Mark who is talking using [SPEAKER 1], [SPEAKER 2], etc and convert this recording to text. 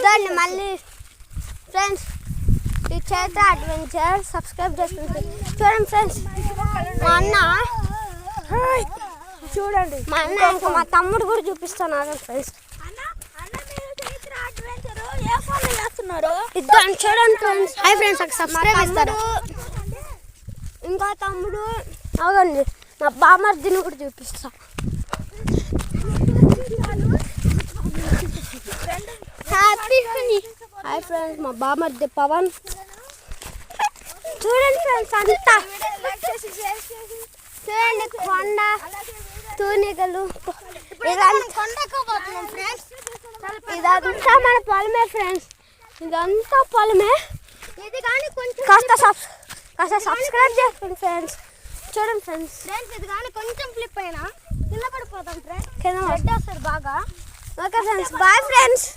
[SPEAKER 1] చూడండి మళ్ళీ ఫ్రెండ్స్ ఈ చైత్ర అడ్వెంచర్ సబ్స్క్రైబ్ చేసుకుంటే చూడండి ఫ్రెండ్స్ మా అన్న
[SPEAKER 2] చూడండి
[SPEAKER 1] మా అన్న ఇంకా మా తమ్ముడు కూడా చూపిస్తాను ఫ్రెండ్స్ ఇద్దరు చూడండి ఫ్రెండ్స్ హాయ్ ఫ్రెండ్స్ సబ్స్క్రైబ్ చేస్తారు ఇంకా తమ్ముడు అవునండి మా బామర్దిని కూడా చూపిస్తా హ్యాపీ హాయ్ ఫ్రెండ్స్ మా బామర్ది పవన్ చూడండి ఫ్రెండ్స్ అంతా చూడండి కొండ తూనికలు ఇదంతా మన పొలమే ఫ్రెండ్స్ ఇదంతా పొలమే ఇది కానీ కొంచెం కాస్త సబ్స్క్రైబ్ చేసుకోండి ఫ్రెండ్స్ చూడండి ఫ్రెండ్స్ ఇది కానీ కొంచెం ఫ్లిప్ అయినా కింద పడిపోతాం ఫ్రెండ్స్ కింద వస్తారు బాగా ఓకే ఫ్రెండ్స్ బాయ్ ఫ్రెండ్స్